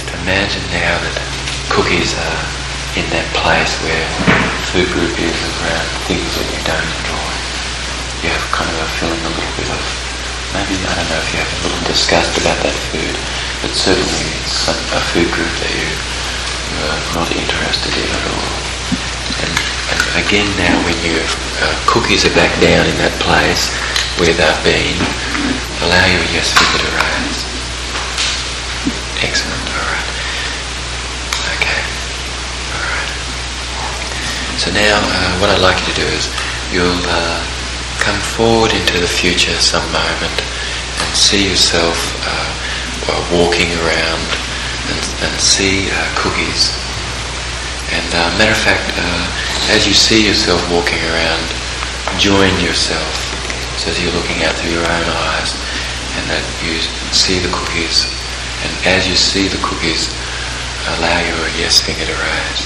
to imagine now that cookies are in that place where food group is around things that you don't enjoy. You have kind of a feeling a little bit of, maybe, I don't know if you have a little disgust about that food, but certainly it's a food group that you are not interested in at all. And again now when your cookies are back down in that place where they've been, allow your yes finger to raise. Excellent, alright. Okay, alright. So now what I'd like you to do is you'll come forward into the future some moment and see yourself walking around and see cookies. And matter of fact, as you see yourself walking around, join yourself. So as you're looking out through your own eyes, and that you see the cookies, and as you see the cookies, allow your yes finger to raise.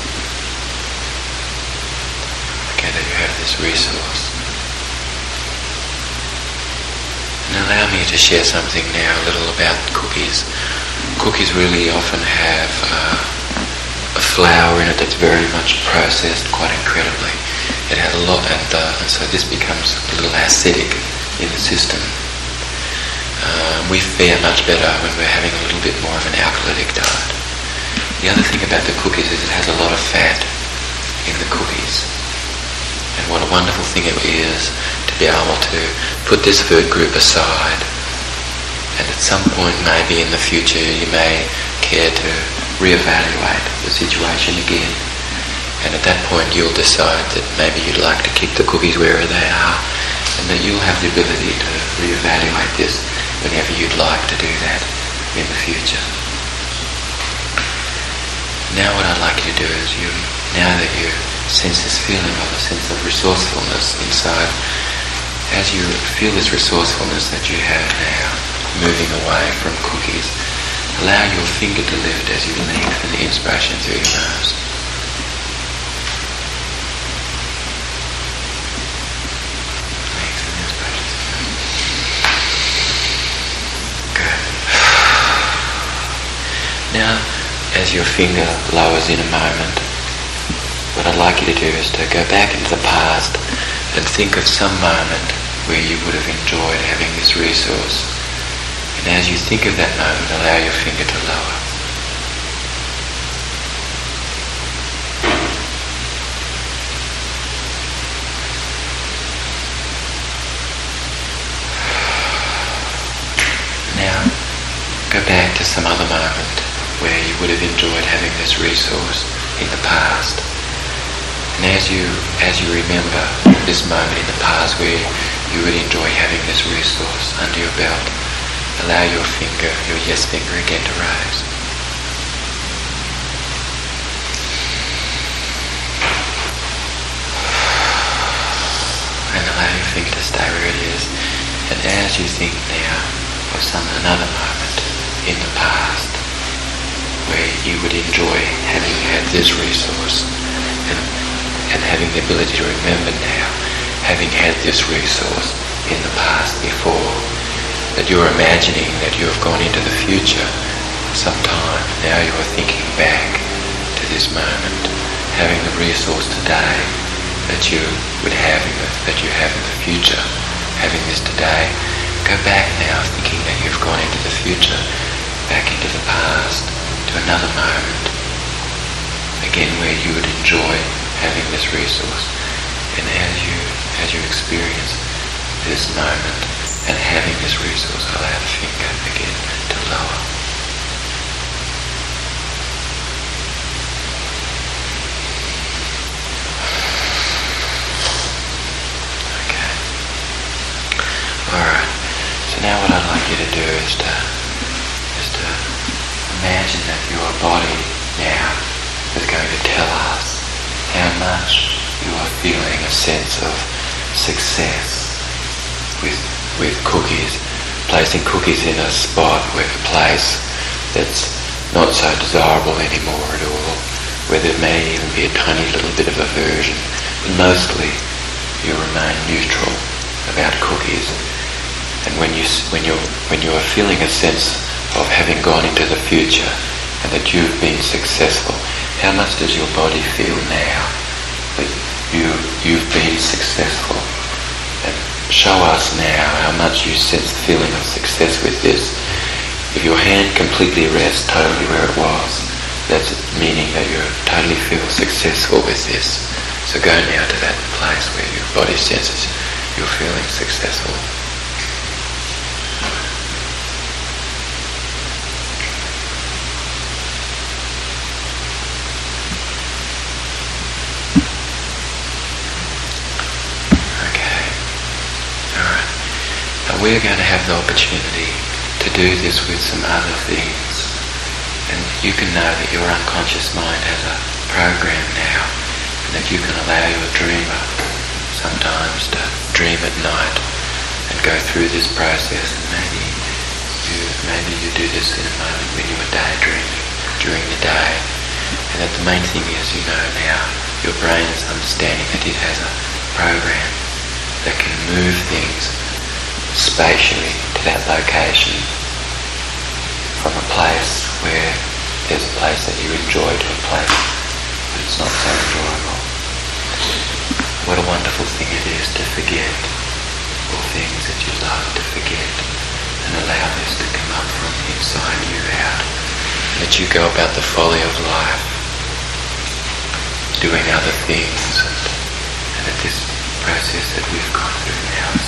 Okay, that you have this resource. And allow me to share something now a little about cookies. Cookies really often have a flour in it that's very much processed quite incredibly. It has a lot, and so this becomes a little acidic in the system. We fare much better when we're having a little bit more of an alcoholic diet. The other thing about the cookies is it has a lot of fat in the cookies. And what a wonderful thing it is to be able to put this food group aside, and at some point maybe in the future you may care to reevaluate the situation again, and at that point you'll decide that maybe you'd like to keep the cookies where they are, and that you'll have the ability to reevaluate this whenever you'd like to do that in the future. Now what I'd like you to do is now that you sense this feeling of a sense of resourcefulness inside, as you feel this resourcefulness that you have now moving away from cookies, allow your finger to lift as you lengthen the inspiration through your nose. Lengthen the inspiration through your nose. Good. Now, as your finger lowers in a moment, what I'd like you to do is to go back into the past and think of some moment where you would have enjoyed having this resource. And as you think of that moment, allow your finger to lower. Now, go back to some other moment where you would have enjoyed having this resource in the past. And as you remember this moment in the past where you would enjoy having this resource under your belt, allow your finger, your yes finger again to rise. And allow your finger to stay where it is. And as you think now of another moment in the past where you would enjoy having had this resource and having the ability to remember now having had this resource in the past before, that you're imagining that you have gone into the future sometime. Now you are thinking back to this moment, having the resource today that you would have that you have in the future, having this today. Go back now thinking that you've gone into the future, back into the past, to another moment, again where you would enjoy having this resource. And as you experience this moment and having this resource, allow the finger again to lower. Okay. Alright. So now what I'd like you to do is to imagine that your body now is going to tell us how much you are feeling a sense of success with cookies, placing cookies in a spot, a place that's not so desirable anymore at all, where there may even be a tiny little bit of aversion, but mostly you remain neutral about cookies. And when you are feeling a sense of having gone into the future, and that you've been successful. How much does your body feel now that you've been successful? And show us now how much you sense the feeling of success with this. If your hand completely rests totally where it was, that's meaning that you totally feel successful with this. So go now to that place where your body senses you're feeling successful. Okay. Alright. Now we're going to have the opportunity to do this with some other things. And you can know that your unconscious mind has a program now, and that you can allow your dreamer sometimes to dream at night and go through this process. And maybe you do this in a moment when you were daydreaming during the day. And that the main thing is, you know now, your brain is understanding that it has a program that can move things spatially to that location from a place where there's a place that you enjoy to a place but it's not so enjoyable. What a wonderful thing it is to forget all things that you love to forget and allow this to come up from inside you out. Let you go about the folly of life, doing other things, and that this process that we've gone through now is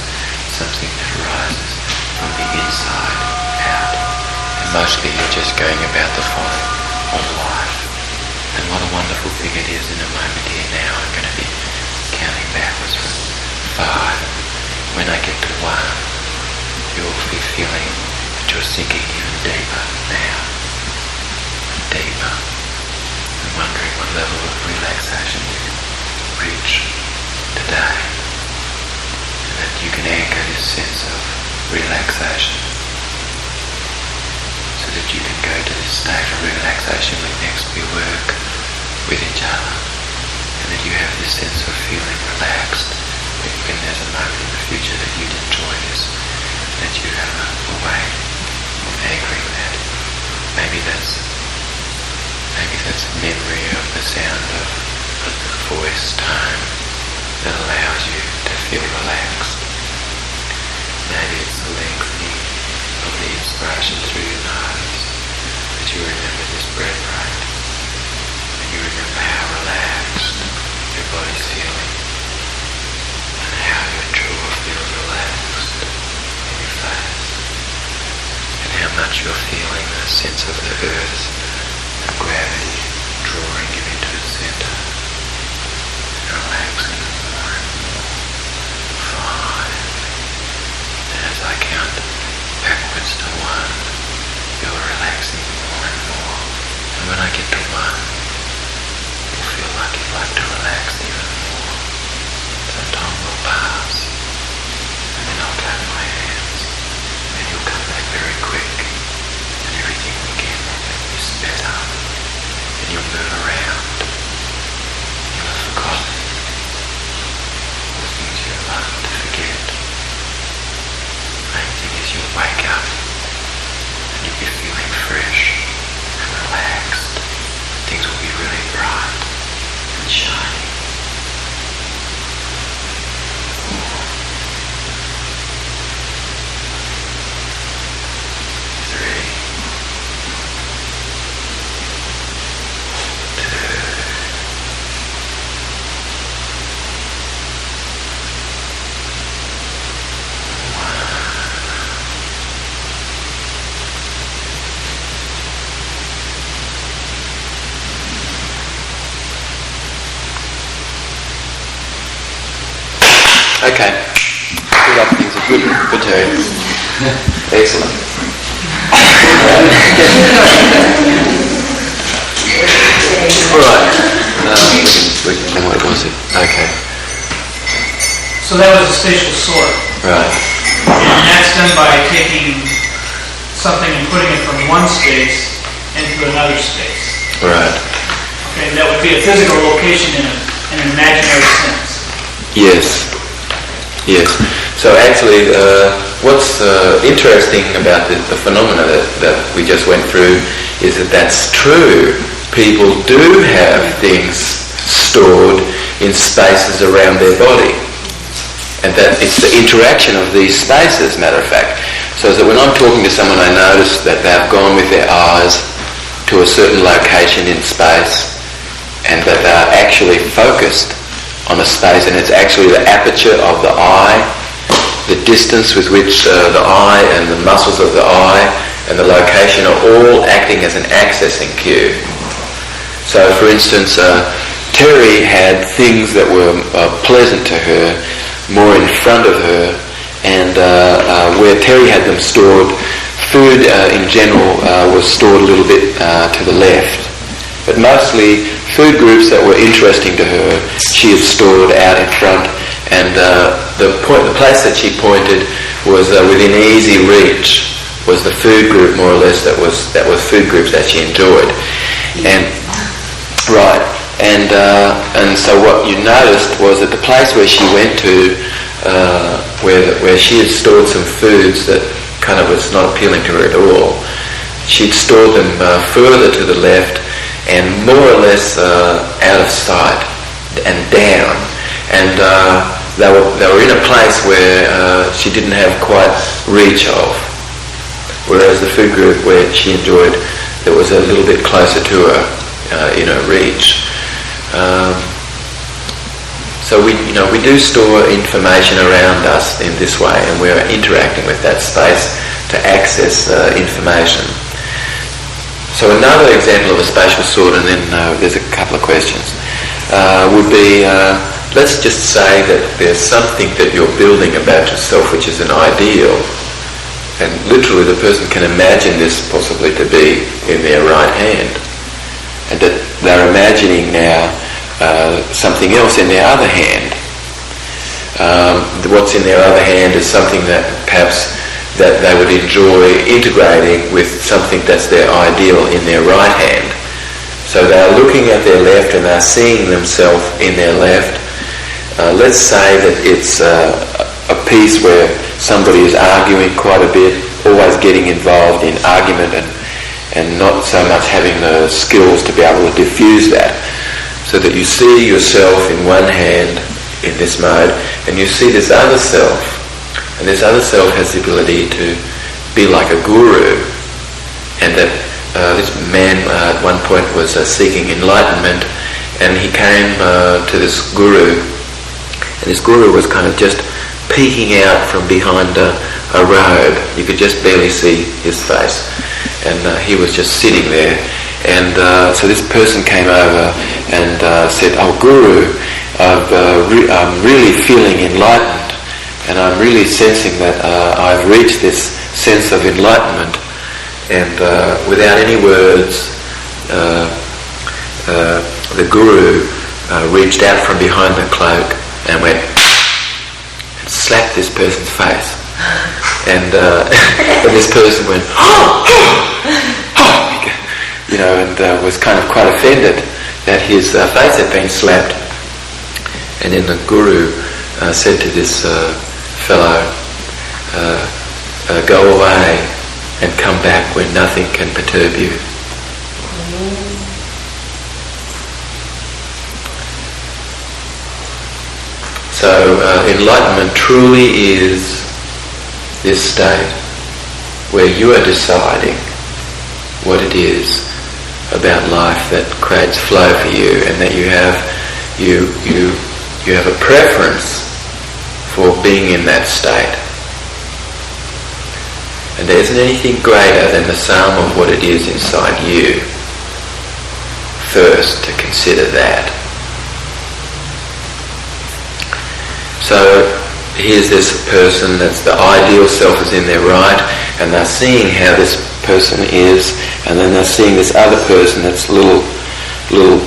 something that arises from the inside out. And mostly you're just going about the folly of life. And what a wonderful thing it is. In a moment here now, I'm going to be counting backwards from 5. When I get to 1, you'll be feeling that you're sinking even deeper now. Deeper. And wondering what level of relaxation you can reach today. And that you can anchor this sense of relaxation, so that you can go to this state of relaxation when next we work with each other, and that you have this sense of feeling relaxed when there's a moment in the future that you'd enjoy this, that you have a way of anchoring that. Maybe that's a memory of the sound of the voice tone that allows you to feel relaxed. Maybe it's the lengthening of the inspiration through your nose, that you remember this breath rate, and you remember how relaxed your body's feeling, and how your jaw feels relaxed in your face, and how much you're feeling the sense of the earth and gravity drawing you into the center, and relaxing more and more. 5. And as I count backwards to 1, you're relaxing more and more. And when I get to 1, you'll feel like you'd like to relax even more. Some time will pass, and then I'll clap my hands, and you'll come back very quick, and everything again will be sped up, and you'll move around. You'll have forgotten all the things you love to forget. Main thing is you'll wake up and you'll be feeling fresh and relaxed. Things will be really bright and shiny. 4, 3, 2, okay. Good up things are good turn. Excellent. Alright. What was it? Okay. So that was a spatial sort. Right. And that's done by taking something and putting it from one space into another space. Right. Okay, that would be a physical location in an imaginary sense. Yes. Yes. So actually, what's interesting about the phenomena that we just went through is that that's true. People do have things stored in spaces around their body. And that it's the interaction of these spaces, matter of fact. So that when I'm talking to someone, I notice that they've gone with their eyes to a certain location in space, and that they're actually focused on a space, and it's actually the aperture of the eye, the distance with which the eye and the muscles of the eye and the location are all acting as an accessing cue. So, for instance, Terry had things that were pleasant to her, more in front of her, and where Terry had them stored, food in general was stored a little bit to the left. But mostly food groups that were interesting to her, she had stored out in front, and the place that she pointed was within easy reach, was the food group more or less that was food groups that she enjoyed. And right, and so what you noticed was that the place where she went to, where she had stored some foods that kind of was not appealing to her at all, she'd stored them further to the left and more or less out of sight and down, and they were in a place where she didn't have quite reach of, whereas the food group where she enjoyed, that was a little bit closer to her in her reach. So we do store information around us in this way, and we're interacting with that space to access information. So another example of a spatial sort, and then there's a couple of questions, would be, let's just say that there's something that you're building about yourself which is an ideal, and literally the person can imagine this possibly to be in their right hand, and that they're imagining now something else in their other hand. What's in their other hand is something that perhaps that they would enjoy integrating with something that's their ideal in their right hand. So they're looking at their left and they're seeing themselves in their left. Let's say that it's a piece where somebody is arguing quite a bit, always getting involved in argument and not so much having the skills to be able to diffuse that. So that you see yourself in one hand in this mode, and you see this other self, and this other self has the ability to be like a guru, and that this man at one point was seeking enlightenment, and he came to this guru, and this guru was kind of just peeking out from behind a robe. You could just barely see his face, and he was just sitting there. And so this person came over and said, "Oh, Guru, I'm really feeling enlightened, and I'm really sensing that I've reached this sense of enlightenment." And without any words, the Guru reached out from behind the cloak and went and slapped this person's face. And this person went, and was kind of quite offended that his face had been slapped. And then the Guru said to this fellow, "Go away and come back when nothing can perturb you." So enlightenment truly is this state where you are deciding what it is about life that creates flow for you, and that you have a preference for being in that state. And there isn't anything greater than the sum of what it is inside you. First, to consider that. So here's this person that's the ideal self is in their right, and they're seeing how this person is, and then they're seeing this other person that's a little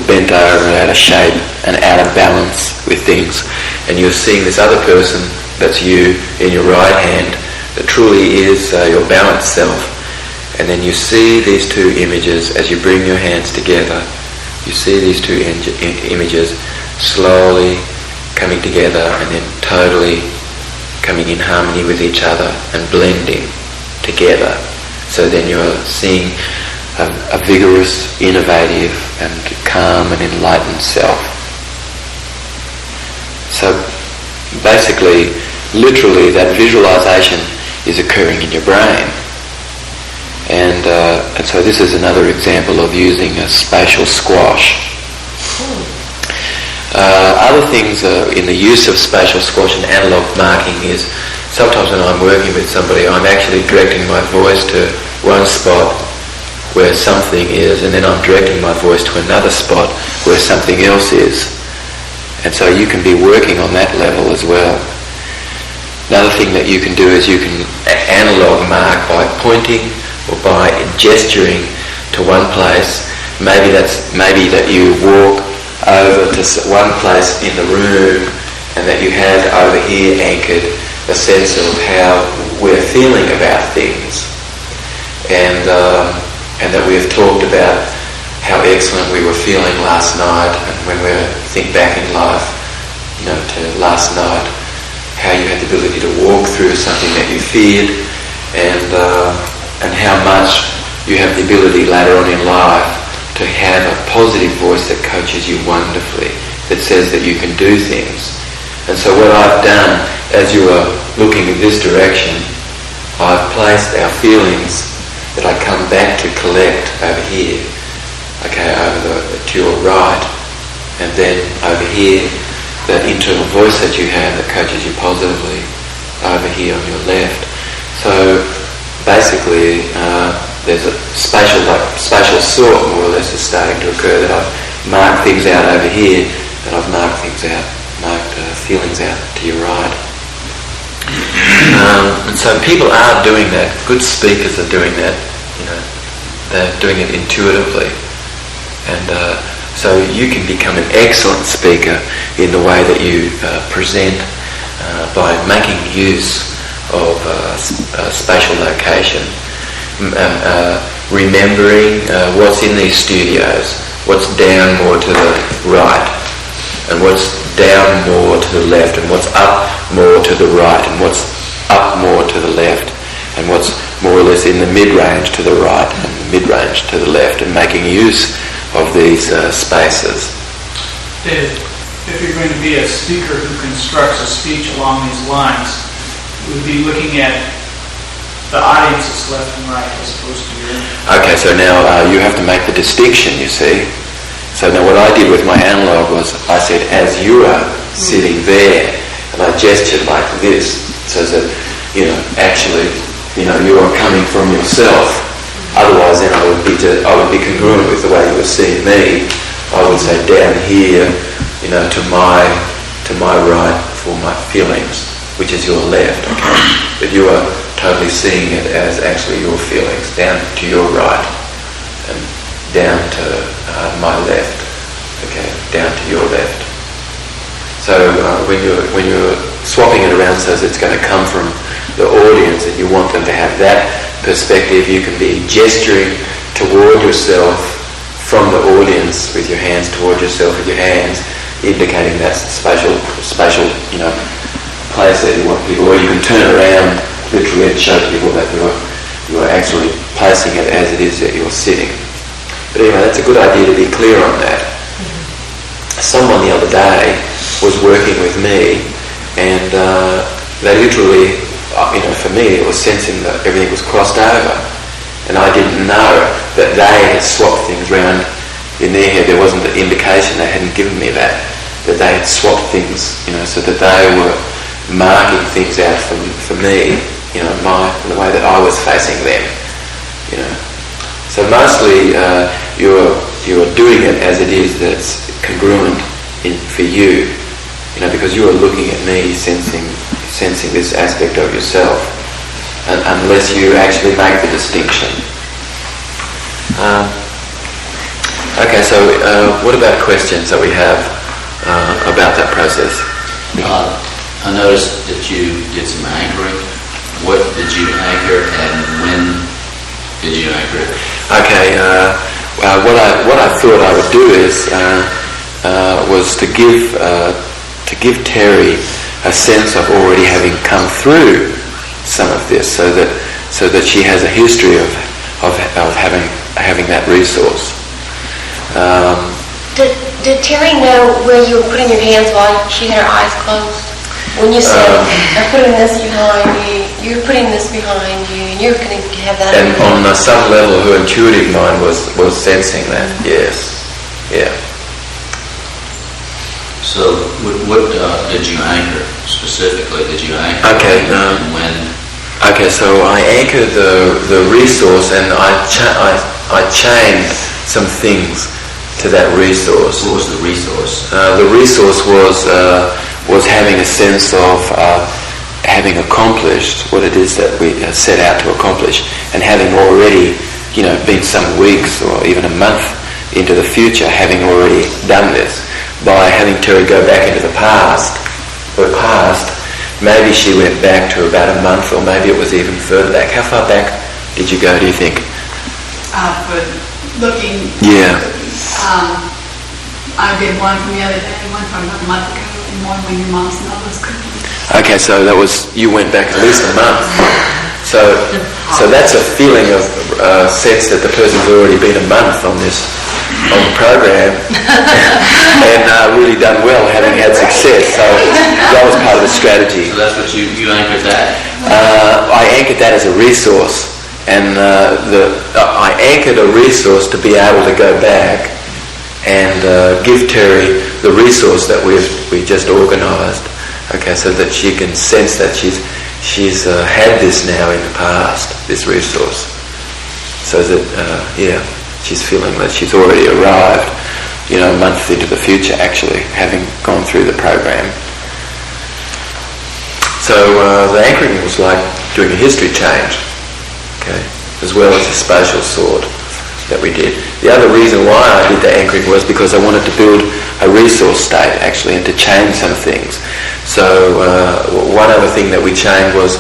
bent over, out of shape and out of balance with things, and you're seeing this other person that's you in your right hand that truly is your balanced self. And then you see these two images as you bring your hands together. You see these two images slowly coming together and then totally coming in harmony with each other and blending together. So then you're seeing a vigorous, innovative and calm and enlightened self. So basically, literally, that visualization is occurring in your brain. And so this is another example of using a spatial squash. Other things in the use of spatial squash and analog marking is sometimes when I'm working with somebody, I'm actually directing my voice to one spot where something is, and then I'm directing my voice to another spot where something else is. And so you can be working on that level as well. Another thing that you can do is you can analog mark by pointing or by gesturing to one place. Maybe that you walk over to one place in the room and that you have over here anchored a sense of how we're feeling about things. And that we've talked about how excellent we were feeling last night, and when we think back in life, to last night, how you had the ability to walk through something that you feared, and how much you have the ability later on in life to have a positive voice that coaches you wonderfully, that says that you can do things. And so what I've done, as you are looking in this direction, I've placed our feelings that I come back to collect over here, over to your right, and then over here, the internal voice that you have that coaches you positively, over here on your left. So basically, there's a spatial sort, more or less, is starting to occur, that I've marked things out over here, and I've marked feelings out to your right. And so people are doing that. Good speakers are doing that. They're doing it intuitively, and so you can become an excellent speaker in the way that you present by making use of spatial location, remembering what's in these studios, what's down more to the right, and what's down more to the left, and what's up more to the right, and what's up more to the left, and what's more or less in the mid-range to the right and the mid-range to the left, and making use of these spaces. David, if you're going to be a speaker who constructs a speech along these lines, we would be looking at the audience's left and right as opposed to your own. Okay, so now you have to make the distinction, you see. So now what I did with my analog was I said, as you are sitting there, and I gestured like this, so that, actually, you are coming from yourself. Otherwise, then I would be congruent with the way you were seeing me. I would say down here, to my right for my feelings, which is your left. Okay, but you are totally seeing it as actually your feelings, down to your right, and down to my left. Okay, down to your left. So when you're swapping it around so it's going to come from the audience and you want them to have that perspective, you can be gesturing toward yourself from the audience with your hands, toward yourself with your hands, indicating that spatial place that you want people, or you can turn around literally and show people that you are actually placing it as it is that you're sitting. But anyway, that's a good idea to be clear on that. Someone the other day was working with me, and they literally, for me, it was sensing that everything was crossed over, and I didn't know that they had swapped things around in their head. There wasn't an indication, they hadn't given me that they had swapped things, so that they were marking things out for me, the way that I was facing them, So mostly you're doing it as it is that's congruent for you, because you are looking at me, sensing this aspect of yourself, unless you actually make the distinction. Okay, so what about questions that we have about that process? I noticed that you did some anchoring. What did you anchor, and when did you anchor it? Okay, what I thought I would do is was to give Terry a sense of already having come through some of this, so that she has a history of having having that resource. Did Terry know where you were putting your hands while she had her eyes closed? When you said, I'm putting this behind you, you're putting this behind you, and you're going to have that. And on some level, her intuitive mind was sensing that, yes. Yeah. So, what did you anchor specifically? Did you anchor? Okay. And when? Okay, so I anchored the resource, and I chained some things to that resource. What was the resource? The resource was having a sense of having accomplished what it is that we set out to accomplish, and having already, been some weeks or even a month into the future, having already done this. By having Terry go back into the past, maybe she went back to about a month, or maybe it was even further back. How far back did you go, do you think? For looking. Yeah. I did one from the other day, one from a month ago, and one when your mom smelled those cookies. Okay, so you went back at least a month. So that's a feeling of sense that the person's already been a month on the program and really done well, having had success. So that was part of the strategy. So that's what you anchored that? I anchored that as a resource, and I anchored a resource to be able to go back and give Terry the resource that we just organised. Okay, so that she can sense that she's had this now in the past, this resource. So that she's feeling that she's already arrived, a month into the future, actually, having gone through the program. So the anchoring was like doing a history change, okay, as well as a spatial sort that we did. The other reason why I did the anchoring was because I wanted to build a resource state, actually, and to change some things. So one other thing that we changed was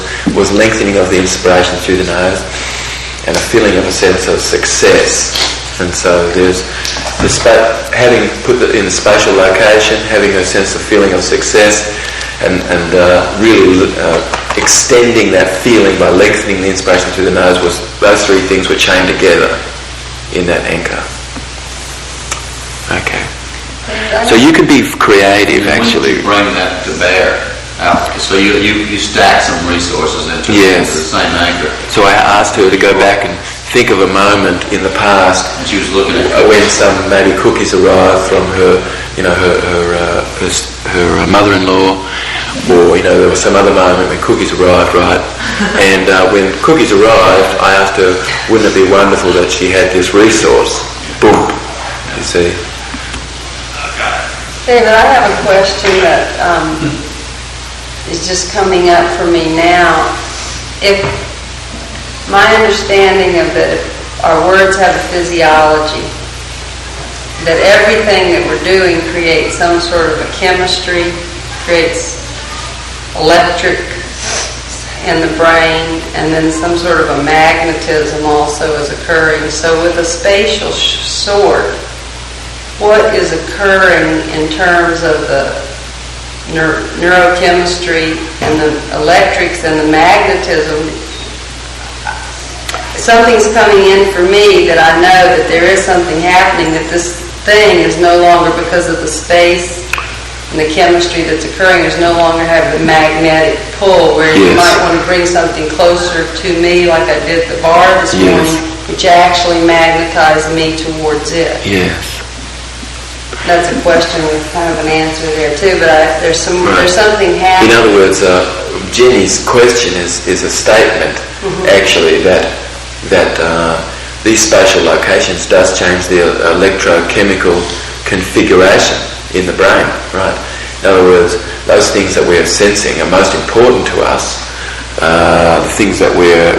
lengthening of the inspiration through the nose and a feeling of a sense of success. And so there's having put it in a spatial location, having a sense of feeling of success, and really extending that feeling by lengthening the inspiration through the nose. Those three things were chained together in that anchor. Okay. So you can be creative, actually. When did you bring that to bear out? So you stack some resources into the same anchor. So I asked her to go back and think of a moment in the past. And she was looking at when some maybe cookies arrived from her, her mother-in-law, or there was some other moment when cookies arrived, right? And when cookies arrived, I asked her, wouldn't it be wonderful that she had this resource? Boom, you see. David, I have a question that is just coming up for me now. If my understanding of that, if our words have a physiology, that everything that we're doing creates some sort of a chemistry, creates electric in the brain, and then some sort of a magnetism also is occurring. So with a spatial sort, what is occurring in terms of the neurochemistry and the electrics and the magnetism? Something's coming in for me that I know that there is something happening, that this thing is no longer, because of the space and the chemistry that's occurring, is no longer have the magnetic pull where you might want to bring something closer to me like I did at the bar this morning, which actually magnetized me towards it. Yes. That's a question with kind of an answer there too, but there's something happening. In other words, Jenny's question is a statement, actually, that these spatial locations does change the electrochemical configuration in the brain, right? In other words, those things that we're sensing are most important to us, the things that we're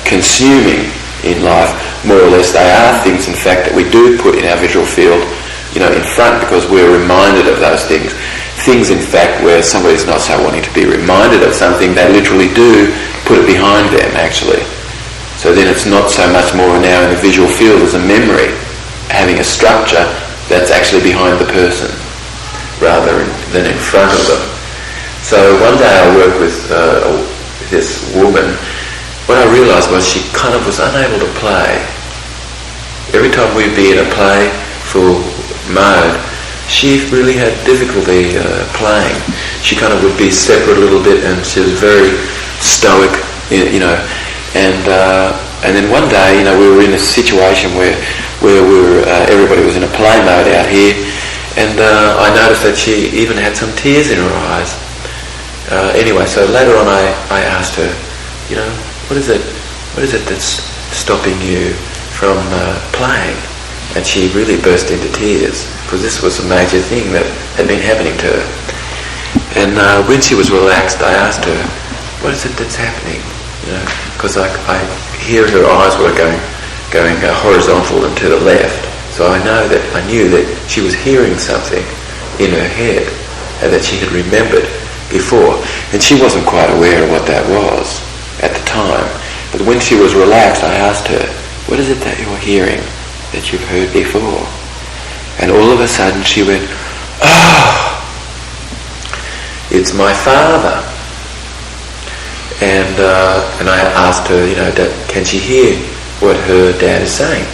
consuming in life, more or less, they are things, in fact, that we do put in our visual field, in front, because we're reminded of those things. Things, in fact, where somebody's not so wanting to be reminded of something, they literally do put it behind them, actually. So then it's not so much more now in the visual field as a memory, having a structure that's actually behind the person rather than in front of them. So one day I worked with this woman. What I realised was she kind of was unable to play every time we'd be in a playful mode, she really had difficulty playing. She kind of would be separate a little bit, and she was very stoic, you know. And then one day, you know, we were in a situation where we were everybody was in a play mode out here, and I noticed that she even had some tears in her eyes. Anyway, so later on, I asked her, you know, what is it that's stopping you from playing? And she really burst into tears, because this was a major thing that had been happening to her. And when she was relaxed, I asked her, what is it that's happening? You know, because I hear her eyes were going horizontal and to the left. So I knew that she was hearing something in her head, and that she had remembered before. And she wasn't quite aware of what that was at the time. But when she was relaxed, I asked her, what is it that you're hearing that you've heard before? And all of a sudden she went, oh, it's my father. And I asked her, you know, can she hear what her dad is saying?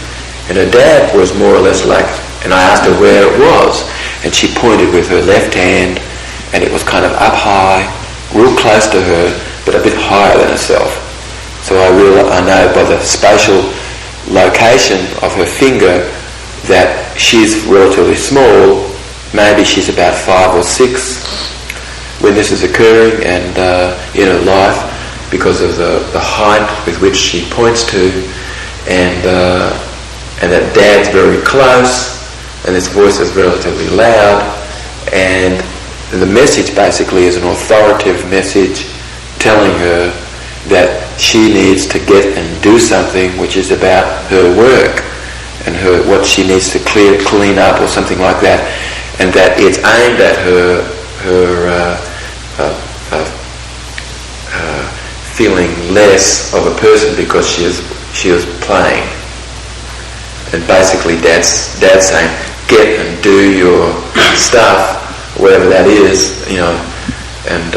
And her dad was more or less like, and I asked her where it was, and she pointed with her left hand, and it was kind of up high, real close to her, but a bit higher than herself. So I know by the spatial location of her finger that she's relatively small. Maybe she's about 5 or 6 when this is occurring, and in her life, because of the height with which she points to, and that Dad's very close, and his voice is relatively loud, and the message basically is an authoritative message telling her that she needs to get and do something which is about her work and what she needs to clean up or something like that, and that it's aimed at her feeling less of a person because she is playing. And basically Dad's saying, get and do your stuff, whatever that is, you know, and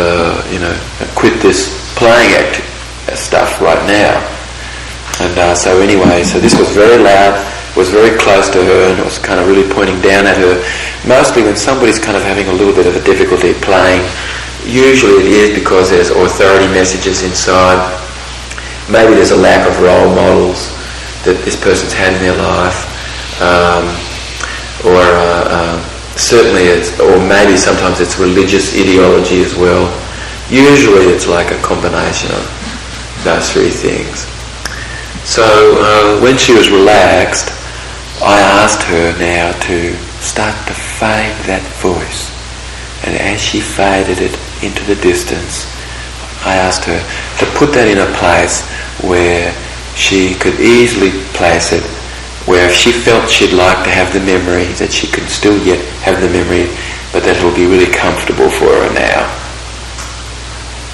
quit this playing stuff right now. And so anyway, so this was very loud, was very close to her, and it was kind of really pointing down at her. Mostly when somebody's kind of having a little bit of a difficulty playing, usually it is because there's authority messages inside. Maybe there's a lack of role models that this person's had in their life, certainly or maybe sometimes it's religious ideology as well. Usually it's like a combination of those 3 things. So when she was relaxed, I asked her now to start to fade that voice. And as she faded it into the distance, I asked her to put that in a place where she could easily place it, where if she felt she'd like to have the memory, that she could still yet have the memory, but that it'll be really comfortable for her now.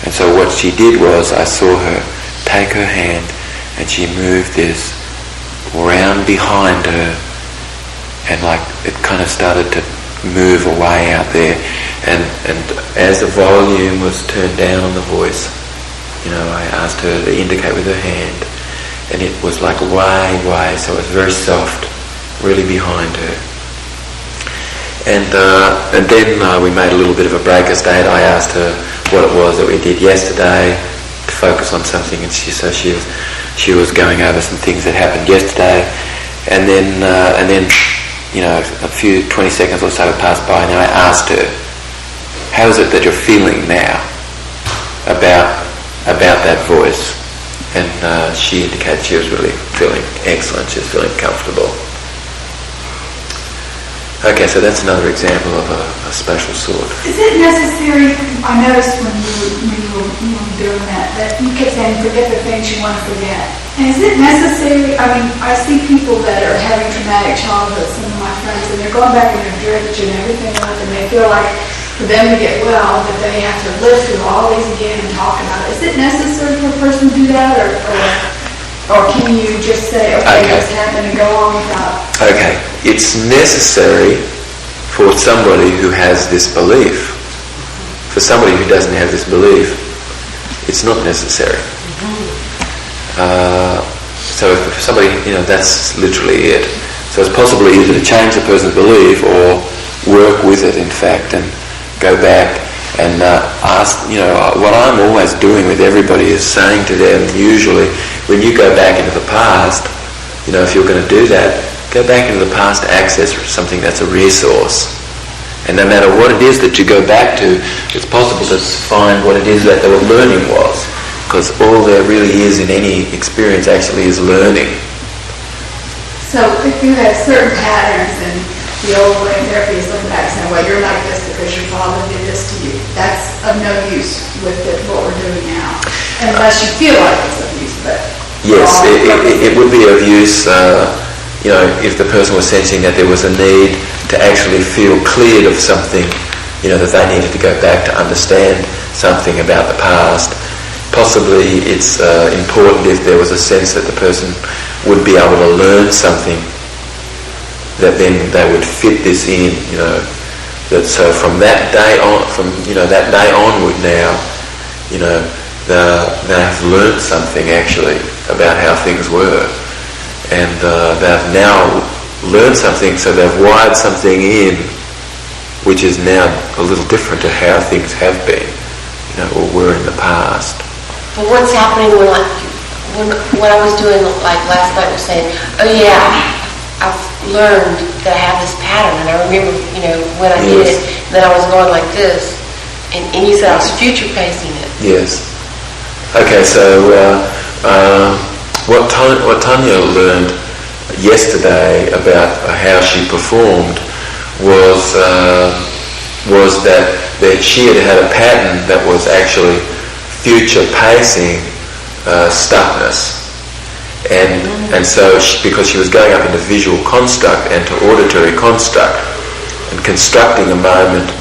And so what she did was, I saw her take her hand and she moved this round behind her, and like it kind of started to move away out there, and as the volume was turned down on the voice, you know, I asked her to indicate with her hand, and it was like way, so it was very soft, really behind her. And then we made a little bit of a break a state. I asked her what it was that we did yesterday to focus on something, and she was going over some things that happened yesterday, and then you know, a few 20 seconds or so passed by, and then I asked her, how is it that you're feeling now about that voice? And she indicated she was really feeling excellent, she was feeling comfortable. Okay, so that's another example of a spatial sort. Is it necessary, I noticed when you were doing that you kept saying forget the things you want to forget. And is it necessary, I mean, I see people that are having traumatic childhoods, some of my friends, and they're going back and they're dredging everything up, and they feel like for them to get well, that they have to live through all these again and talk about it. Is it necessary for a person to do that, or can you just say, okay, this happened and go on without? Okay, it's necessary for somebody who has this belief. For somebody who doesn't have this belief, it's not necessary. So if somebody, that's literally it. So it's possible either to change the person's belief or work with it, in fact, and go back and ask, what I'm always doing with everybody is saying to them, usually, when you go back into the past, if you're going to do that, go back into the past to access something that's a resource. And no matter what it is that you go back to, it's possible to find what it is that the learning was. Because all there really is in any experience actually is learning. So if you have certain patterns and the old way therapy is looking back and saying, well, you're like this because your father did this to you, that's of no use with what we're doing now. Unless you feel like it's of use, but... Yes, it would be of use, if the person was sensing that there was a need to actually feel cleared of something, that they needed to go back to understand something about the past. Possibly it's important if there was a sense that the person would be able to learn something, that then they would fit this in, that so from that day on, that day onward now, they have learned something actually about how things were, and they've now learned something, so they've wired something in which is now a little different to how things have been, or were in the past. But what's happening when what I was doing like last night was saying, oh yeah, I've learned that I have this pattern, and I remember, when I did it, then I was going like this, and you said I was future pacing it. Yes. Okay, so what Tanya learned yesterday about how she performed was that she had a pattern that was actually future pacing stuckness, and so because she was going up into visual construct and to auditory construct and constructing a moment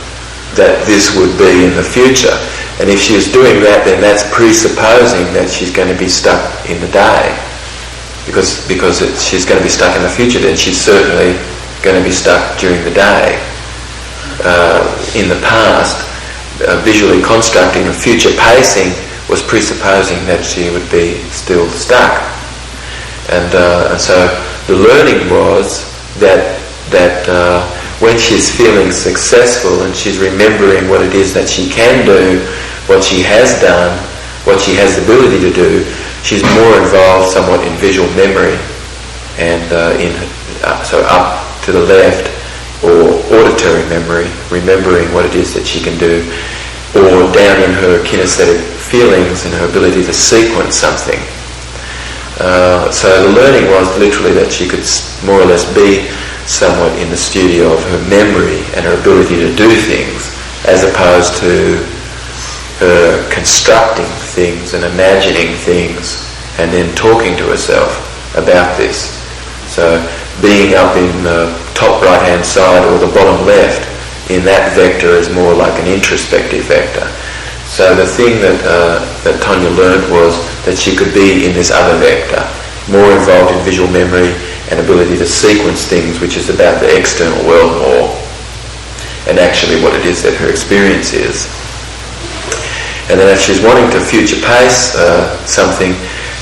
that this would be in the future, and if she was doing that, then that's presupposing that she's going to be stuck in the day, because she's going to be stuck in the future, then she's certainly going to be stuck during the day. In the past, visually constructing a future pacing was presupposing that she would be still stuck, and so the learning was that when she's feeling successful and she's remembering what it is that she can do, what she has done, what she has the ability to do, she's more involved somewhat in visual memory, and so up to the left, or auditory memory, remembering what it is that she can do, or down in her kinesthetic feelings and her ability to sequence something. So the learning was literally that she could more or less be somewhat in the studio of her memory and her ability to do things, as opposed to her constructing things and imagining things and then talking to herself about this. So being up in the top right hand side or the bottom left in that vector is more like an introspective vector. So the thing that Tanya learned was that she could be in this other vector, more involved in visual memory and ability to sequence things, which is about the external world more, and actually what it is that her experience is. And then if she's wanting to future pace something,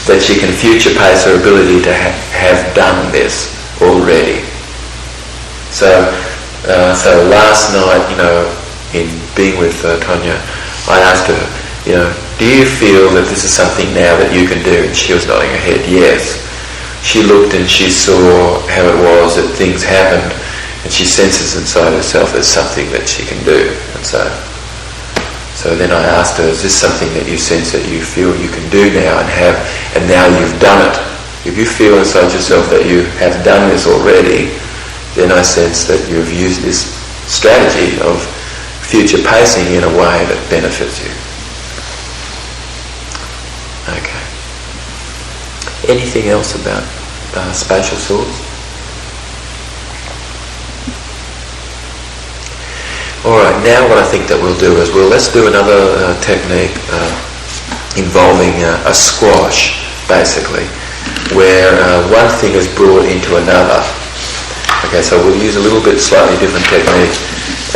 that she can future pace her ability to have done this already. So last night, in being with Tanya, I asked her, do you feel that this is something now that you can do? And she was nodding her head, yes. She looked and she saw how it was that things happened, and she senses inside herself there's something that she can do. And so then I asked her, is this something that you sense that you feel you can do now and now you've done it? If you feel inside yourself that you have done this already, then I sense that you've used this strategy of future pacing in a way that benefits you. Okay. Anything else about spatial thoughts? Alright, now what I think that we'll do is let's do another technique involving a squash, basically, where one thing is brought into another. Okay, so we'll use a little bit slightly different technique,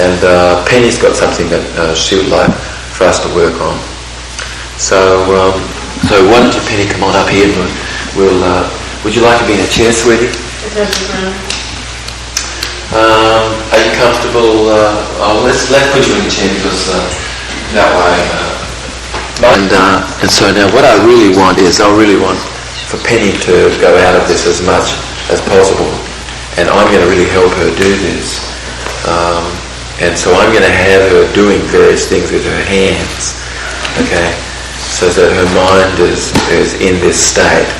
and Penny's got something that she would like for us to work on. So why don't you, Penny, come on up here, and we'll Would you like to be in a chair, sweetie? Are you comfortable? Let's put you in a chair because that way. And so now, what I really want for Penny to go out of this as much as possible, and I'm going to really help her do this. And so I'm going to have her doing various things with her hands, okay, so that her mind is in this state,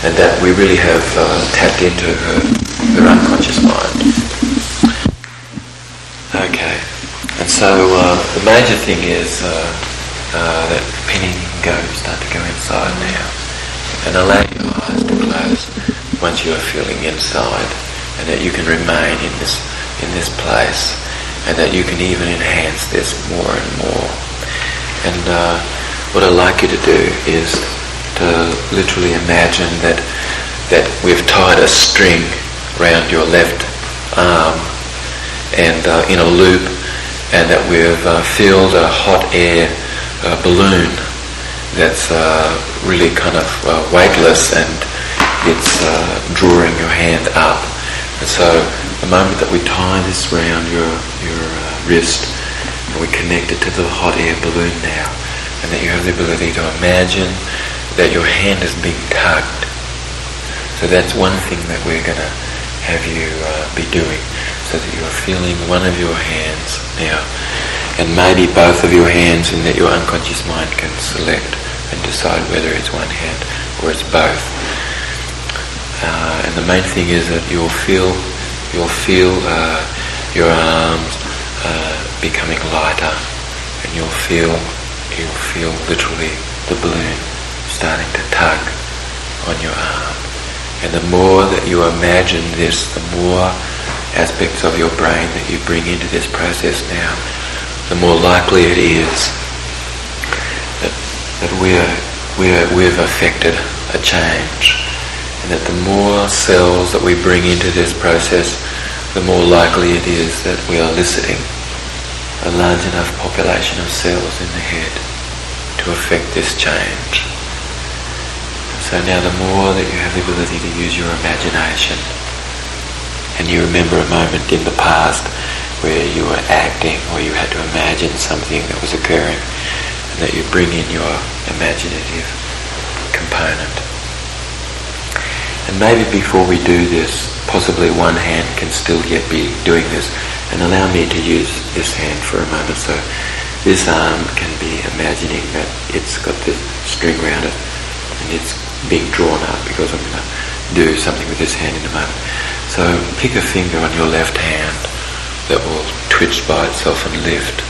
and that we really have tapped into her unconscious mind. Okay, and so the major thing is that Penny can start to go inside now, and allow your eyes to close once you are feeling inside, and that you can remain in this place. And that you can even enhance this more and more. And what I'd like you to do is to literally imagine that we've tied a string around your left arm and in a loop, and that we've filled a hot air balloon that's really kind of weightless, and it's drawing your hand up. And so the moment that we tie this around your wrist, and we connect it to the hot air balloon now, and that you have the ability to imagine that your hand is being tugged. So that's one thing that we're going to have you be doing, so that you're feeling one of your hands now, and maybe both of your hands, and that your unconscious mind can select and decide whether it's one hand or it's both. And the main thing is that you'll feel your arms becoming lighter, and you'll feel literally the balloon starting to tug on your arm. And the more that you imagine this, the more aspects of your brain that you bring into this process now, the more likely it is that we've affected a change. And that the more cells that we bring into this process, the more likely it is that we are eliciting a large enough population of cells in the head to affect this change. So now the more that you have the ability to use your imagination, and you remember a moment in the past where you were acting, or you had to imagine something that was occurring, and that you bring in your imaginative component. And maybe before we do this, possibly one hand can still yet be doing this. And allow me to use this hand for a moment. So this arm can be imagining that it's got this string around it, and it's being drawn up, because I'm going to do something with this hand in a moment. So pick a finger on your left hand that will twitch by itself and lift.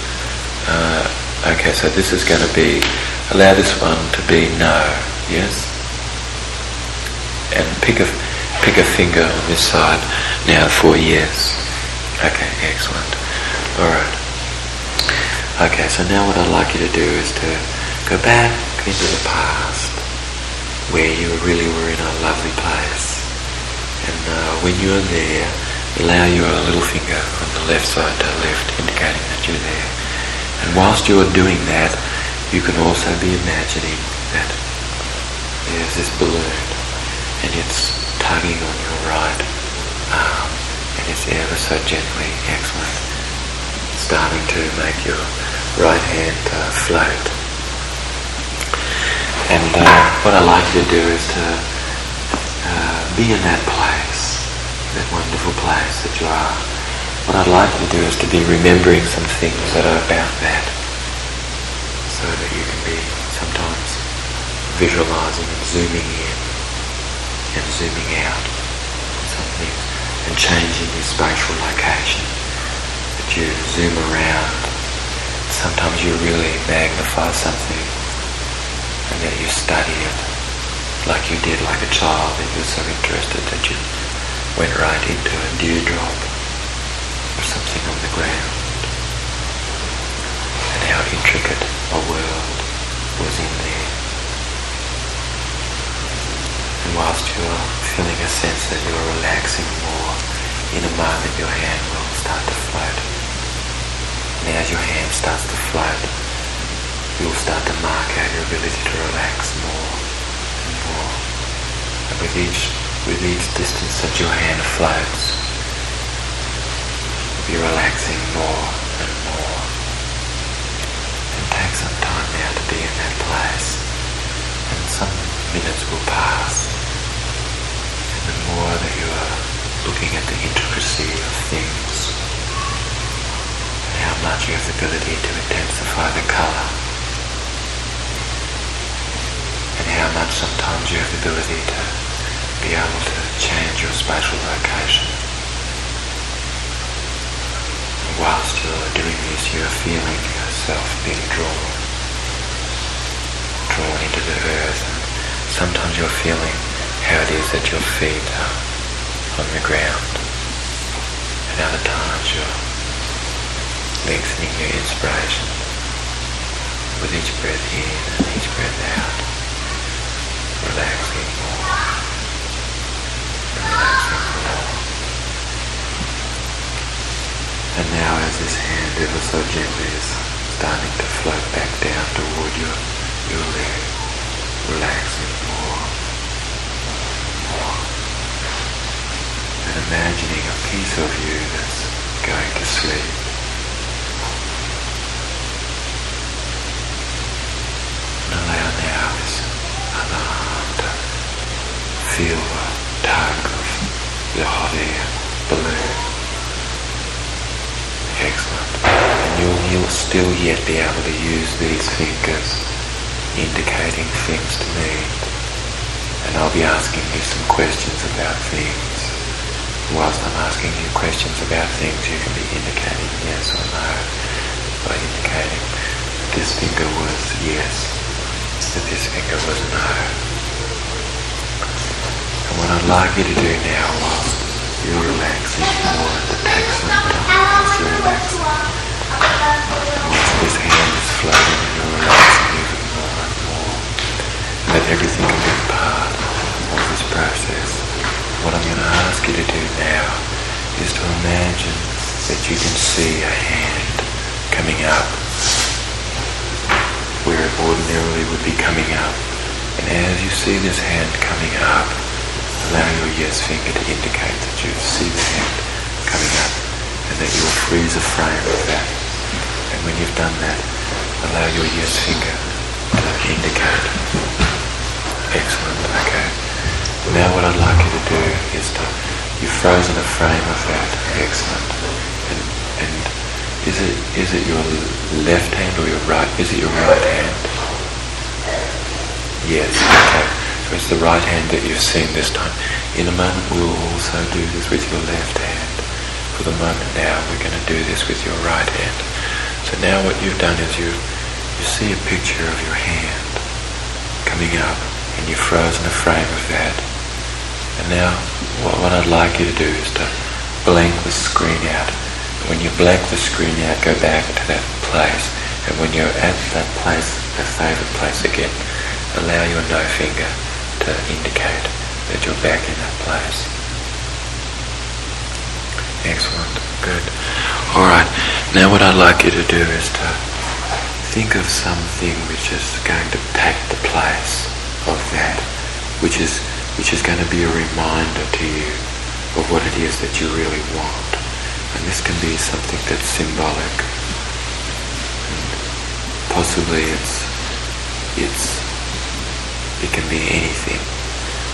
Okay, so this is going to be, allow this one to be no, yes? And pick a finger on this side now for yes. Okay, excellent. Alright. Okay, so now what I'd like you to do is to go back into the past, where you really were in a lovely place. And when you're there, allow your little finger on the left side to lift, indicating that you're there. And whilst you're doing that, you can also be imagining that there's this balloon, and it's tugging on your right arm, and it's ever so gently, excellent, starting to make your right hand float. And what I'd like you to do is to be in that place, that wonderful place that you are. What I'd like you to do is to be remembering some things that are about that, so that you can be sometimes visualizing and zooming in and zooming out on something, and changing your spatial location. That you zoom around. Sometimes you really magnify something, and that you study it like you did like a child, that you're so interested that you went right into a dewdrop or something on the ground, and how intricate a world was in there. And whilst you're feeling a sense that you're relaxing more, in a moment your hand will start to float. And as your hand starts to float, you'll start to mark out your ability to relax more and more. And with each with each distance that your hand floats, you'll be relaxing more and more. And take some time now to be in that place. And some minutes will pass. And the more that you are looking at the intricacy of things, and how much you have the ability to intensify the colour, and how much sometimes you have the ability to be able to change your spatial location. And whilst you're doing this, you're feeling yourself being drawn into the earth, and sometimes you're feeling how it is that your feet are on the ground, and other times you're lengthening your inspiration with each breath in and each breath out, relaxing more and relaxing more. And now as this hand ever so gently is starting to float back down toward your leg, relaxing more. And imagining a piece of you that's going to sleep. And allow now this other arm to feel the tug of the hot air balloon. Excellent. And you'll still yet be able to use these fingers indicating things to me. And I'll be asking you some questions about things. Whilst I'm asking you questions about things, you can be indicating yes or no by indicating that this finger was yes, that this finger was no. And what I'd like you to do now, whilst you're relaxing more, to take some time whilst you're relaxing. And whilst this hand is floating and you're relaxing even more and more, let everything be part of this process. What I'm going to ask you to do now is to imagine that you can see a hand coming up where it ordinarily would be coming up. And as you see this hand coming up, allow your yes finger to indicate that you see the hand coming up and that you'll freeze a frame of that. And when you've done that, allow your yes finger to indicate. Excellent, okay. Now what I'd like you to do is you've frozen a frame of that. Excellent. And is it your left hand or your right? Is it your right hand? Yes, okay. So it's the right hand that you've seen this time. In a moment we'll also do this with your left hand. For the moment now we're going to do this with your right hand. So now what you've done is you see a picture of your hand coming up and you've frozen a frame of that. And now what I'd like you to do is to blank the screen out. When you blank the screen out, go back to that place. And when you're at that place, that favourite place again, allow your no finger to indicate that you're back in that place. Excellent. Good. Alright. Now what I'd like you to do is to think of something which is going to take the place of that, which is going to be a reminder to you of what it is that you really want. And this can be something that's symbolic. And possibly it can be anything.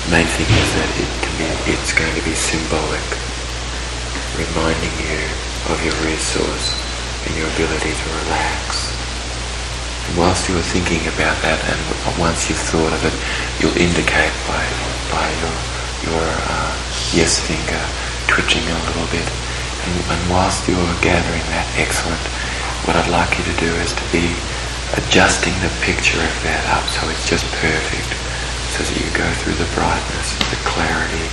The main thing is that it's going to be symbolic, reminding you of your resource and your ability to relax. And whilst you are thinking about that, and once you've thought of it, you'll indicate by your yes finger twitching a little bit. And whilst you're gathering that, excellent, what I'd like you to do is to be adjusting the picture of that up so it's just perfect, so that you go through the brightness, the clarity,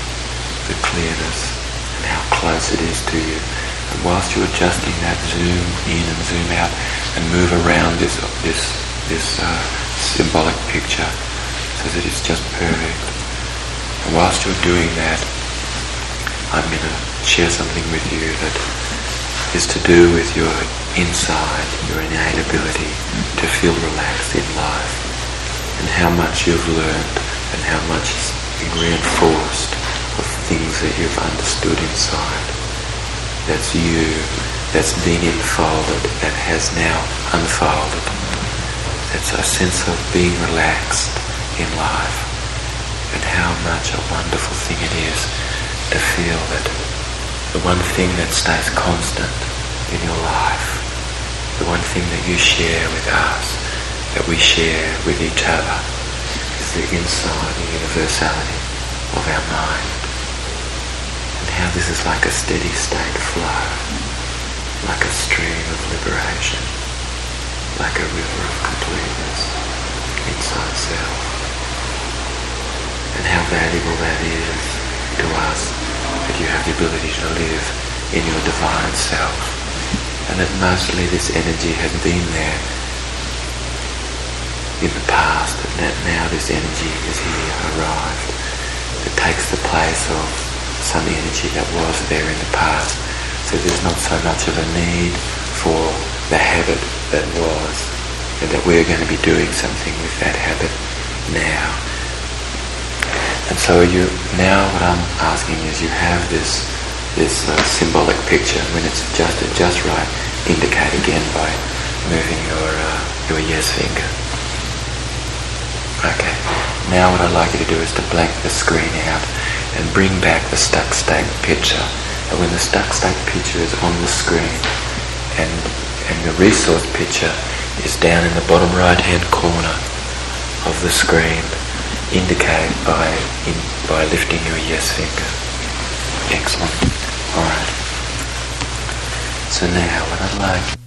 the clearness, and how close it is to you. And whilst you're adjusting that, zoom in and zoom out and move around this symbolic picture so that it's just perfect. And whilst you're doing that, I'm going to share something with you that is to do with your inside, your innate ability to feel relaxed in life, and how much you've learned and how much has been reinforced things that you've understood inside. That's you, that's been enfolded, that has now unfolded. It's a sense of being relaxed in life, and how much a wonderful thing it is to feel that the one thing that stays constant in your life, the one thing that you share with us, that we share with each other, is the insight, the universality of our mind. And how this is like a steady state flow, like a stream of liberation, like a river of completeness inside self. And how valuable that is to us, that you have the ability to live in your divine self. And that mostly this energy has been there in the past, and that now this energy is here, arrived. It takes the place of some energy that was there in the past. So there's not so much of a need for the habit that was, and that we're going to be doing something with that habit now. And so now what I'm asking is, you have this symbolic picture. When it's adjusted just right, indicate again by moving your yes finger. Okay. Now what I'd like you to do is to blank the screen out and bring back the stuck state picture. And when the stuck state picture is on the screen, and the resource picture is down in the bottom right hand corner of the screen, indicate by lifting your yes finger. Excellent. Alright. So now what I'd like